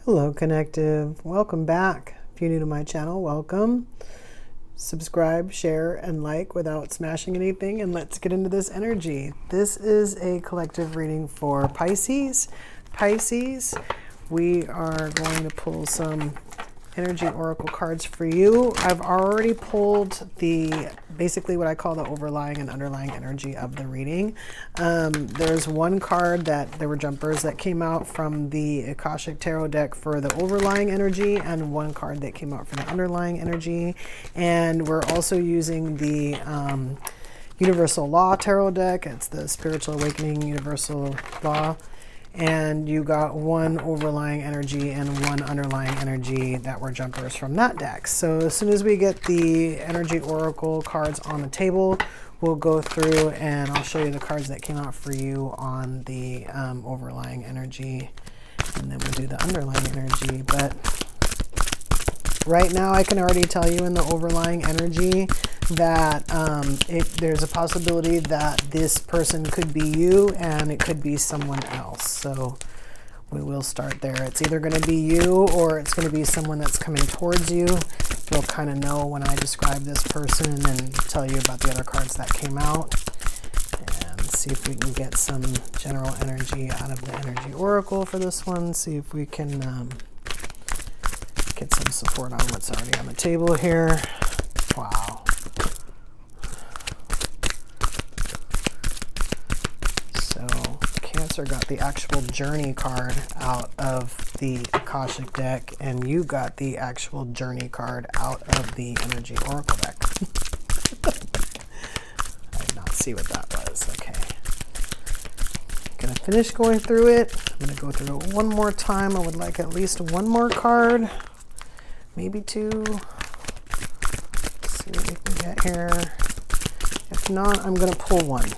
Hello, Connective. Welcome back. If you're new to my channel, welcome. Subscribe, share, and like without smashing anything, and let's get into this energy. This is a collective reading for Pisces. Pisces, we are going to pull some energy oracle cards for you. I've already pulled basically what I call the overlying and underlying energy of the reading. There's one card that there were jumpers that came out from the Akashic tarot deck for the overlying energy, and one card that came out for the underlying energy. And we're also using the Universal Law tarot deck. It's the Spiritual Awakening Universal Law. And you got one overlying energy and one underlying energy that were jumpers from that deck. So as soon as we get the energy oracle cards on the table, we'll go through and I'll show you the cards that came out for you on the overlying energy, and then we'll do the underlying energy. But right now I can already tell you in the overlying energy that there's a possibility that this person could be you and it could be someone else. So we will start there. It's either going to be you or it's going to be someone that's coming towards you. You'll kind of know when I describe this person and tell you about the other cards that came out. And see if we can get some general energy out of the energy oracle for this one. See if we can get some support on what's already on the table here. Wow. So Cancer got the actual journey card out of the Akashic deck, and you got the actual journey card out of the energy oracle deck. I did not see what that was. Okay. I'm going to finish going through it. I'm going to go through it one more time. I would like at least one more card. Maybe two. Let's see what we can get here. If not, I'm going to pull one.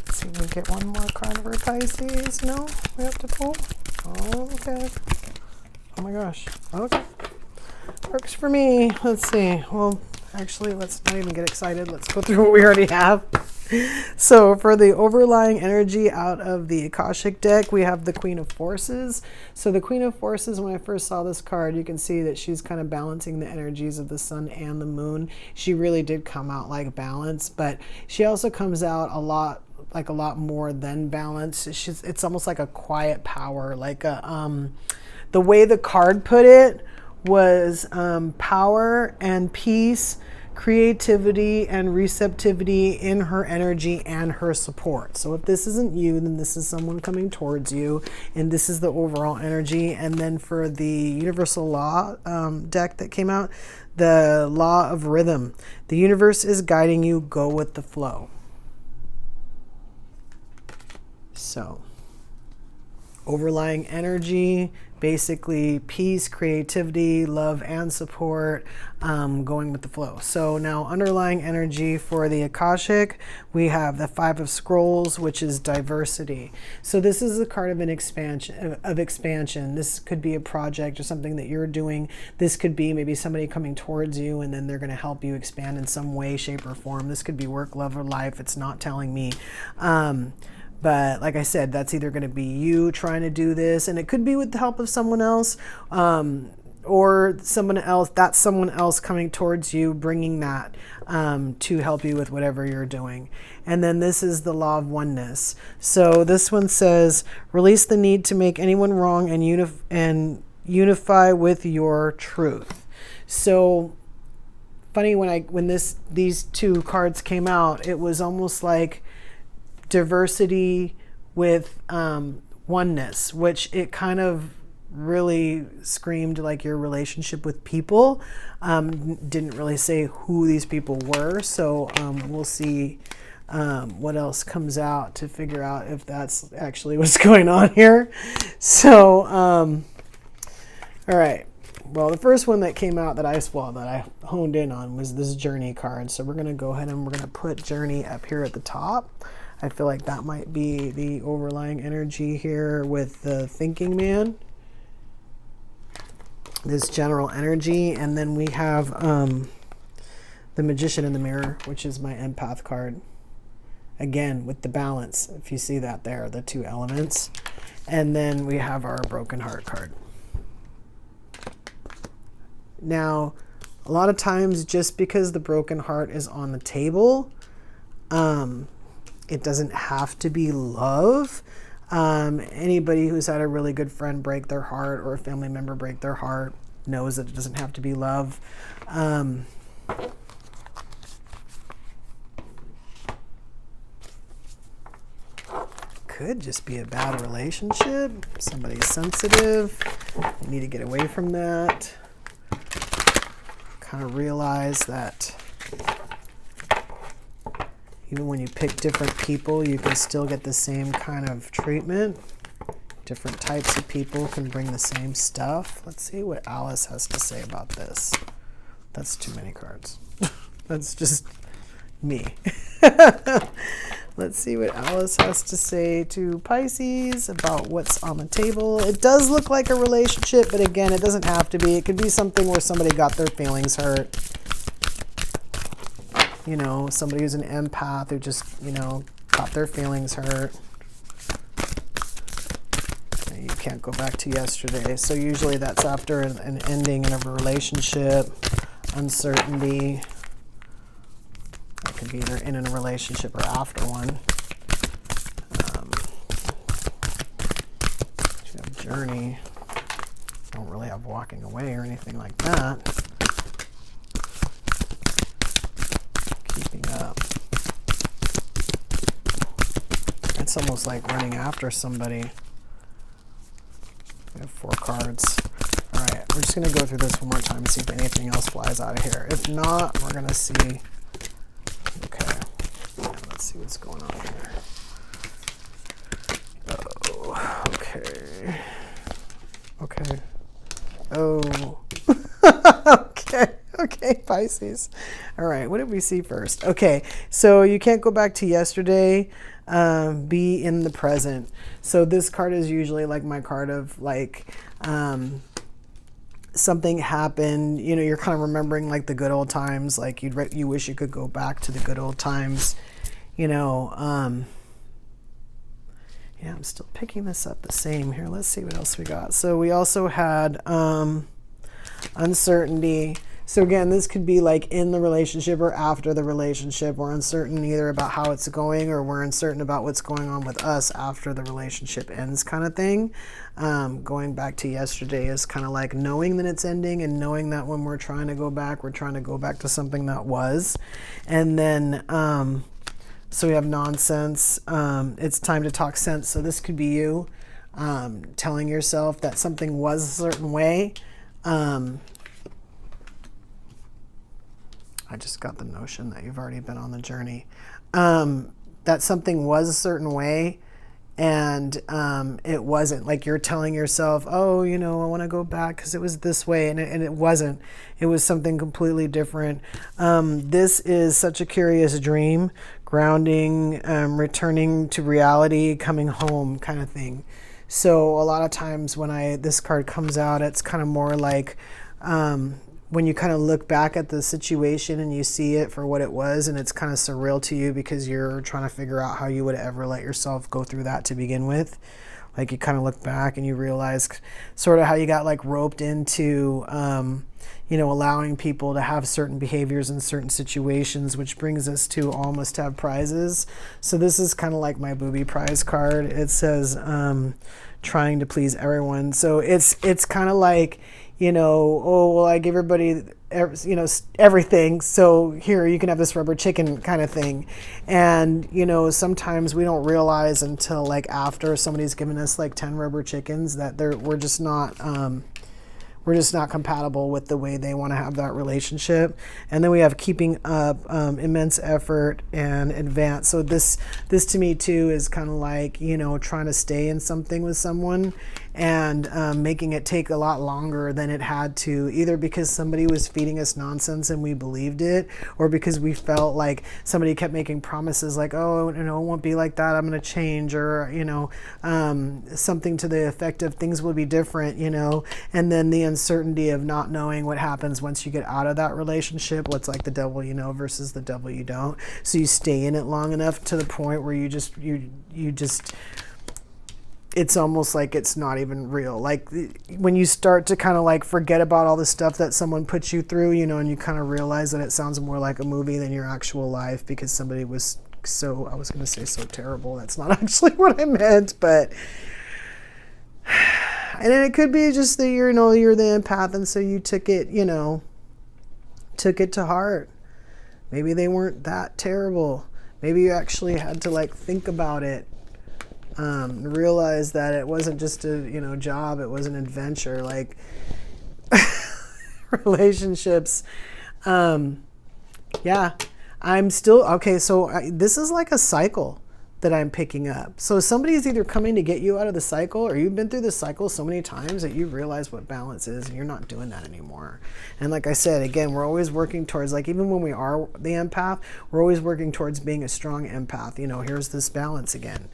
Let's see if we get one more card for Pisces. No, we have to pull. Oh, okay. Oh my gosh. Okay. Works for me. Let's see. Well, actually, let's not even get excited. Let's go through what we already have. So for the overlying energy out of the Akashic deck, we have the Queen of Forces. So the Queen of Forces, when I first saw this card, you can see that she's kind of balancing the energies of the sun and the moon. She really did come out like balance, but she also comes out a lot more than balance. It's almost like a quiet power, like a the way the card put it was power and peace, creativity and receptivity in her energy and her support. So if this isn't you, then this is someone coming towards you, and this is the overall energy. And then for the Universal Law deck that came out, the Law of Rhythm. The universe is guiding you, go with the flow. So overlying energy, basically peace, creativity, love, and support, going with the flow. So now underlying energy for the Akashic, we have the Five of Scrolls, which is diversity. So this is a card of an expansion. This could be a project or something that you're doing. This could be maybe somebody coming towards you and then they're going to help you expand in some way, shape, or form. This could be work, love, or life. It's not telling me. But like I said, that's either going to be you trying to do this, and it could be with the help of someone else, or someone else. That's someone else coming towards you, bringing that to help you with whatever you're doing. And then this is the Law of Oneness. So this one says, release the need to make anyone wrong and unify with your truth. So funny, when these two cards came out, it was almost like diversity with oneness, which it kind of really screamed like your relationship with people. Didn't really say who these people were, so we'll see what else comes out to figure out if that's actually what's going on here. So all right, well, the first one that came out that I honed in on was this Journey card. So we're going to go ahead and we're going to put Journey up here at the top. I feel like that might be the overlying energy here with the Thinking Man. This general energy. And then we have the Magician in the Mirror, which is my Empath card. again, with the balance, if you see that there, the two elements. And then we have our broken heart card. Now, a lot of times, just because the broken heart is on the table, it doesn't have to be love. Anybody who's had a really good friend break their heart or a family member break their heart knows that it doesn't have to be love. Could just be a bad relationship. Somebody's sensitive. You need to get away from that. Kind of realize that even when you pick different people, you can still get the same kind of treatment. Different types of people can bring the same stuff. Let's see what Alice has to say about this. That's too many cards. That's just me. Let's see what Alice has to say to Pisces about what's on the table. It does look like a relationship, but again, it doesn't have to be. It could be something where somebody got their feelings hurt. You know, somebody who's an empath who just, you know, got their feelings hurt. You can't go back to yesterday. So usually that's after an ending in a relationship, uncertainty. That could be either in a relationship or after one. You have journey. Don't really have walking away or anything like that. Keeping up. It's almost like running after somebody. We have 4 cards. All right, we're just going to go through this one more time and see if anything else flies out of here. If not, we're going to see. Okay, let's see what's going on here. Oh, okay. Okay. Oh. Okay, Pisces. All right, what did we see first? Okay, so you can't go back to yesterday. Be in the present. So this card is usually like my card of like something happened, you know, you're kind of remembering like the good old times, like you wish you could go back to the good old times, you know. Yeah, I'm still picking this up the same here. Let's see what else we got. So we also had uncertainty. So again, this could be like in the relationship or after the relationship. We're uncertain either about how it's going or we're uncertain about what's going on with us after the relationship ends, kind of thing. Going back to yesterday is kind of like knowing that it's ending and knowing that when we're trying to go back, we're trying to go back to something that was. And then, so we have nonsense. It's time to talk sense. So this could be you telling yourself that something was a certain way. I just got the notion that you've already been on the journey. That something was a certain way and it wasn't. Like you're telling yourself, oh, you know, I want to go back because it was this way, and it wasn't. It was something completely different. This is such a curious dream, grounding, returning to reality, coming home kind of thing. So a lot of times when this card comes out, it's kind of more like when you kind of look back at the situation and you see it for what it was, and it's kind of surreal to you because you're trying to figure out how you would ever let yourself go through that to begin with. Like you kind of look back and you realize sort of how you got like roped into, you know, allowing people to have certain behaviors in certain situations, which brings us to almost have prizes. So this is kind of like my booby prize card. It says, trying to please everyone. So it's kind of like, you know, oh, well, I give everybody, you know, everything. So here, you can have this rubber chicken kind of thing. And, you know, sometimes we don't realize until like after somebody's given us like 10 rubber chickens that we're just not compatible with the way they want to have that relationship. And then we have keeping up, immense effort and advance. So this to me too is kind of like, you know, trying to stay in something with someone and making it take a lot longer than it had to, either because somebody was feeding us nonsense and we believed it, or because we felt like somebody kept making promises like, oh, you know, it won't be like that, I'm going to change, or, you know, something to the effect of things will be different, you know, and then the uncertainty of not knowing what happens once you get out of that relationship, what's like the devil you know versus the devil you don't. So you stay in it long enough to the point where you just it's almost like it's not even real. Like when you start to kind of like forget about all the stuff that someone puts you through, you know, and you kind of realize that it sounds more like a movie than your actual life because somebody was so, I was going to say so terrible. That's not actually what I meant, but, and then it could be just that you're the empath, and so you took it, you know, took it to heart. Maybe they weren't that terrible. Maybe you actually had to like think about it. Realize that it wasn't just a, you know, job, it was an adventure, like relationships. Yeah, I'm still, okay, so this is like a cycle that I'm picking up. So somebody's either coming to get you out of the cycle, or you've been through the cycle so many times that you realize what balance is and you're not doing that anymore. And like I said, again, we're always working towards, like, even when we are the empath, we're always working towards being a strong empath. You know, here's this balance again.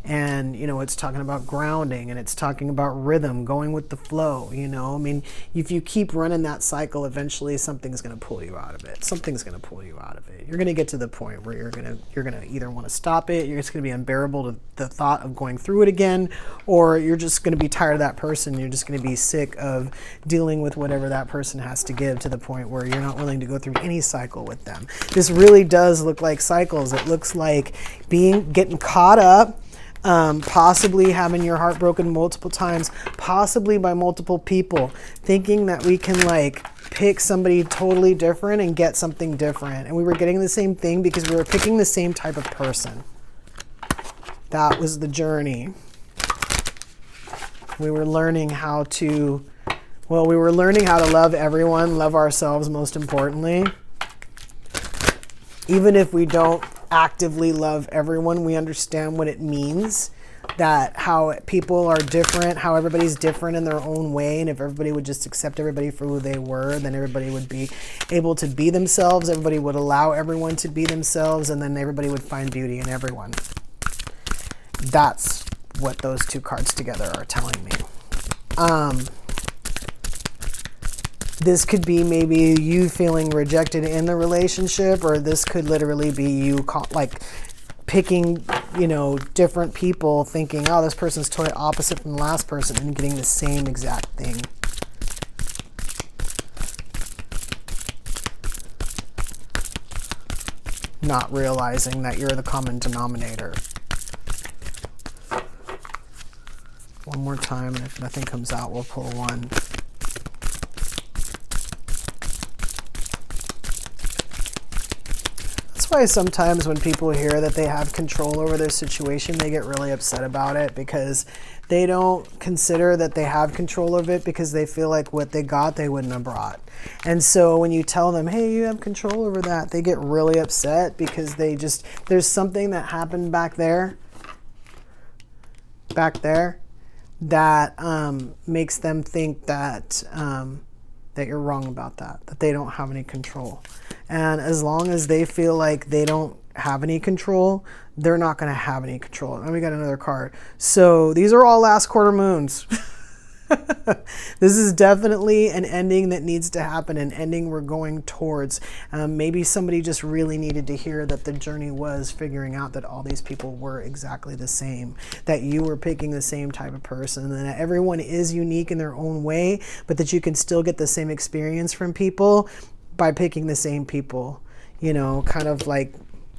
And, you know, it's talking about grounding, and it's talking about rhythm, going with the flow, you know. I mean, if you keep running that cycle, eventually something's going to pull you out of it. Something's going to pull you out of it. You're going to get to the point where you're going to either want to stop it, it's going to be unbearable to the thought of going through it again, or you're just going to be tired of that person. You're just going to be sick of dealing with whatever that person has to give, to the point where you're not willing to go through any cycle with them. This really does look like cycles. It looks like getting caught up, possibly having your heart broken multiple times, possibly by multiple people, thinking that we can like pick somebody totally different and get something different. And we were getting the same thing because we were picking the same type of person. That was the journey. We were learning how to, well, we were learning how to love everyone, love ourselves most importantly. Even if we don't actively love everyone, we understand what it means, that how people are different, how everybody's different in their own way, and if everybody would just accept everybody for who they were, then everybody would be able to be themselves, everybody would allow everyone to be themselves, and then everybody would find beauty in everyone. That's what those two cards together are telling me. This could be maybe you feeling rejected in the relationship, or this could literally be you like picking, you know, different people, thinking, oh, this person's totally opposite from the last person, and getting the same exact thing. Not realizing that you're the common denominator. One more time, and if nothing comes out, we'll pull one. That's why sometimes when people hear that they have control over their situation, they get really upset about it, because they don't consider that they have control of it, because they feel like what they got, they wouldn't have brought. And so when you tell them, hey, you have control over that, they get really upset, because there's something that happened back there, that makes them think that that you're wrong about that they don't have any control. And as long as they feel like they don't have any control, they're not going to have any control. And we got another card. So these are all last quarter moons. This is definitely an ending that needs to happen, an ending we're going towards. Maybe somebody just really needed to hear that the journey was figuring out that all these people were exactly the same, that you were picking the same type of person, and that everyone is unique in their own way, but that you can still get the same experience from people by picking the same people. You know, kind of like,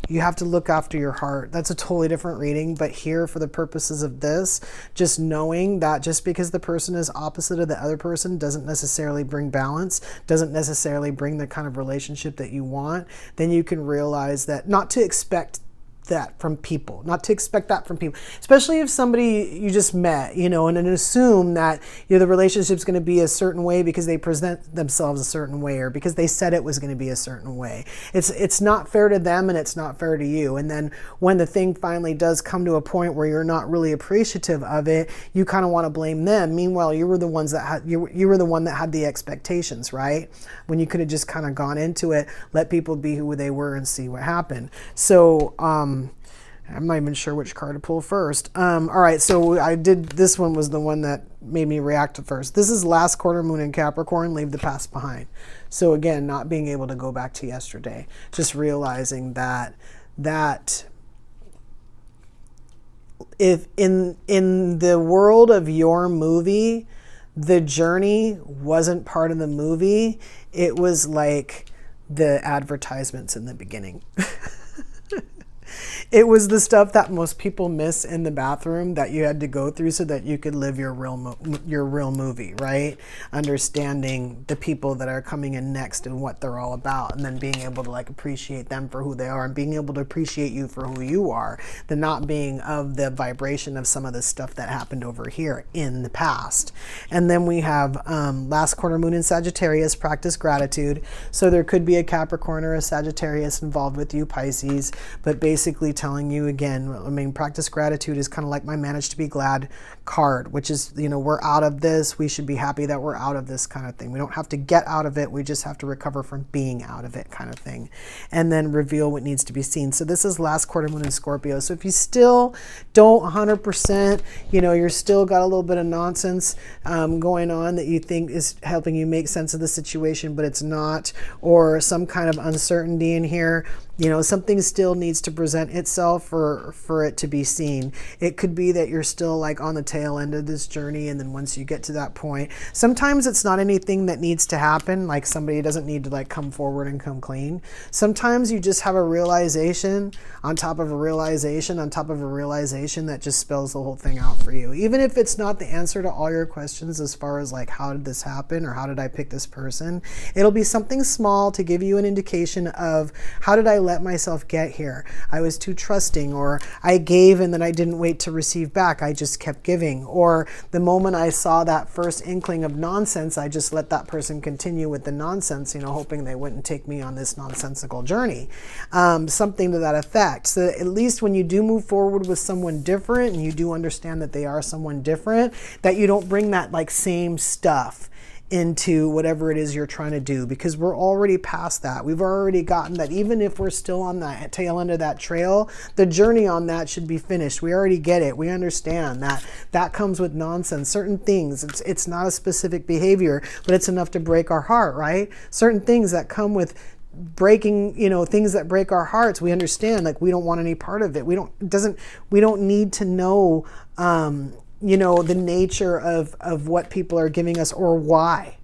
you have to look after your heart. That's a totally different reading, but here for the purposes of this, just knowing that just because the person is opposite of the other person doesn't necessarily bring balance, doesn't necessarily bring the kind of relationship that you want, then you can realize that not to expect that from people, not to expect that from people, especially if somebody you just met, you know, and then assume that, you know, the relationship's going to be a certain way because they present themselves a certain way or because they said it was going to be a certain way. It's not fair to them and it's not fair to you. And then when the thing finally does come to a point where you're not really appreciative of it, you kind of want to blame them. Meanwhile, you were the ones that had, you were the one that had the expectations, right? When you could have just kind of gone into it, let people be who they were and see what happened. So, I'm not even sure which card to pull first. All right, so this one was the one that made me react to first. This is last quarter moon in Capricorn, leave the past behind. So again, not being able to go back to yesterday, just realizing that if in the world of your movie, the journey wasn't part of the movie, it was like the advertisements in the beginning. It was the stuff that most people miss in the bathroom that you had to go through so that you could live your real movie, right? Understanding the people that are coming in next and what they're all about, and then being able to like appreciate them for who they are and being able to appreciate you for who you are, the not being of the vibration of some of the stuff that happened over here in the past. And then we have last quarter moon in Sagittarius, practice gratitude. So there could be a Capricorn or a Sagittarius involved with you, Pisces, but basically telling you again, I mean, practice gratitude is kind of like my manage to be glad card, which is, you know, we're out of this. We should be happy that we're out of this kind of thing. We don't have to get out of it. We just have to recover from being out of it kind of thing. And then reveal what needs to be seen. So this is last quarter moon in Scorpio. So if you still don't 100%, you know, you're still got a little bit of nonsense going on that you think is helping you make sense of the situation, but it's not, or some kind of uncertainty in here, you know, something still needs to present itself for it to be seen. It could be that you're still like on the tail end of this journey, and then once you get to that point, sometimes it's not anything that needs to happen, like somebody doesn't need to like come forward and come clean. Sometimes you just have a realization on top of a realization on top of a realization that just spells the whole thing out for you. Even if it's not the answer to all your questions as far as like how did this happen or how did I pick this person, it'll be something small to give you an indication of how did I let myself get here. I was too trusting, or I gave and then I didn't wait to receive back. I just kept giving. Or the moment I saw that first inkling of nonsense, I just let that person continue with the nonsense, you know, hoping they wouldn't take me on this nonsensical journey. Something to that effect. So at least when you do move forward with someone different and you do understand that they are someone different, that you don't bring that like same stuff into whatever it is you're trying to do, because we're already past that. We've already gotten that. Even if we're still on the tail end of that trail, the journey on that should be finished. We already get it. We understand that that comes with nonsense. Certain things, it's not a specific behavior, but it's enough to break our heart, right? Certain things that come with breaking, you know, things that break our hearts, we understand, like we don't want any part of it. We don't need to know you know, the nature of what people are giving us or why,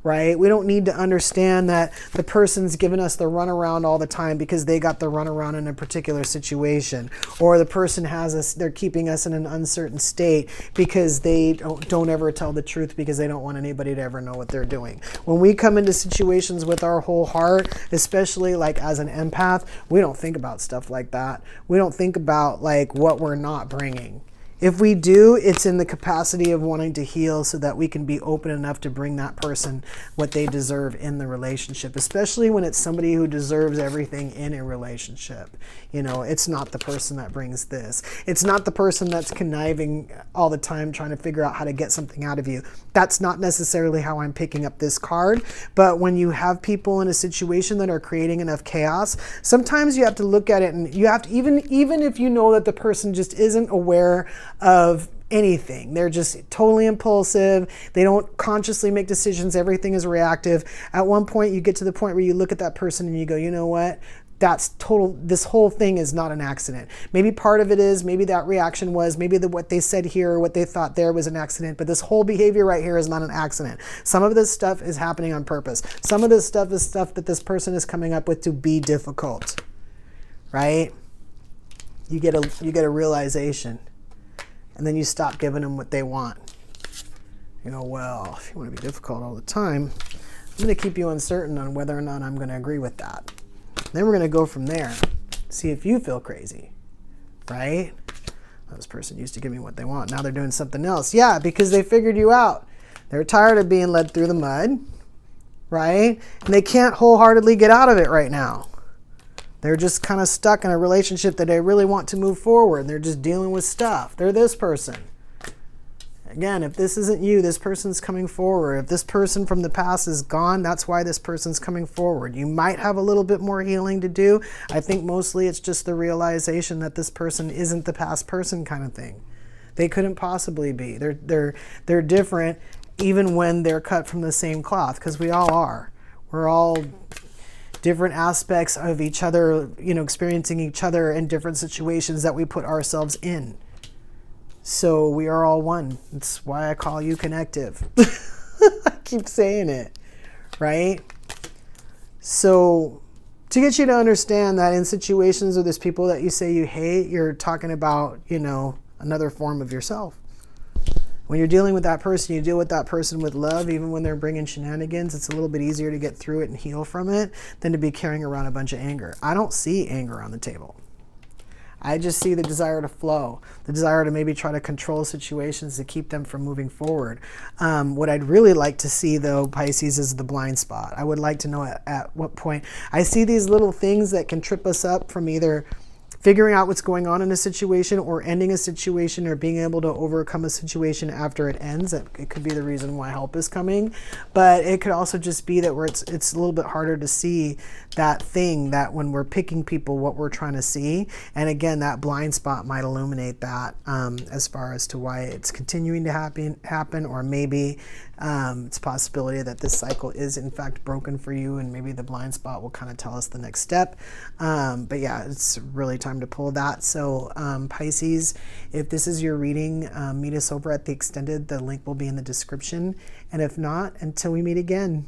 right? We don't need to understand that the person's giving us the runaround all the time because they got the runaround in a particular situation, or the person has us, they're keeping us in an uncertain state because they don't ever tell the truth because they don't want anybody to ever know what they're doing. When we come into situations with our whole heart, especially like as an empath, we don't think about stuff like that. We don't think about like what we're not bringing. If we do, it's in the capacity of wanting to heal so that we can be open enough to bring that person what they deserve in the relationship, especially when it's somebody who deserves everything in a relationship. You know, it's not the person that brings this. It's not the person that's conniving all the time trying to figure out how to get something out of you. That's not necessarily how I'm picking up this card. But when you have people in a situation that are creating enough chaos, sometimes you have to look at it, and you have to, even if you know that the person just isn't aware of anything, they're just totally impulsive, they don't consciously make decisions, everything is reactive. At one point you get to the point where you look at that person and you go, you know what, that's total, this whole thing is not an accident. Maybe part of it is, maybe that reaction was, maybe what they said here or what they thought there was an accident, but this whole behavior right here is not an accident. Some of this stuff is happening on purpose. Some of this stuff is stuff that this person is coming up with to be difficult, right? You get a realization. And then you stop giving them what they want. You know, well, if you want to be difficult all the time, I'm going to keep you uncertain on whether or not I'm going to agree with that. Then we're going to go from there. See if you feel crazy, right? This person used to give me what they want. Now they're doing something else. Yeah, because they figured you out. They're tired of being led through the mud, right? And they can't wholeheartedly get out of it right now. They're just kind of stuck in a relationship that they really want to move forward. They're just dealing with stuff. They're this person. Again, if this isn't you, this person's coming forward. If this person from the past is gone, that's why this person's coming forward. You might have a little bit more healing to do. I think mostly it's just the realization that this person isn't the past person kind of thing. They couldn't possibly be. They're different even when they're cut from the same cloth, because we all are. We're all different aspects of each other, experiencing each other in different situations that we put ourselves in. So we are all one. That's why I call you connective. I keep saying it, right? So to get you to understand that in situations where there's people that you say you hate, you're talking about, another form of yourself. When you're dealing with that person, you deal with that person with love. Even when they're bringing shenanigans, it's a little bit easier to get through it and heal from it than to be carrying around a bunch of anger. I don't see anger on the table. I just see the desire to flow, the desire to maybe try to control situations to keep them from moving forward. What I'd really like to see, though, Pisces, is the blind spot. I would like to know at what point. I see these little things that can trip us up from either figuring out what's going on in a situation or ending a situation or being able to overcome a situation after it ends. It could be the reason why help is coming, but it could also just be that where it's a little bit harder to see that thing, that when we're picking people, what we're trying to see. And again, that blind spot might illuminate that as far as to why it's continuing to happen, or maybe it's a possibility that this cycle is in fact broken for you, and maybe the blind spot will kind of tell us the next step. But yeah, it's really time to pull that. So Pisces, if this is your reading, meet us over at the extended. The link will be in the description. And if not, until we meet again,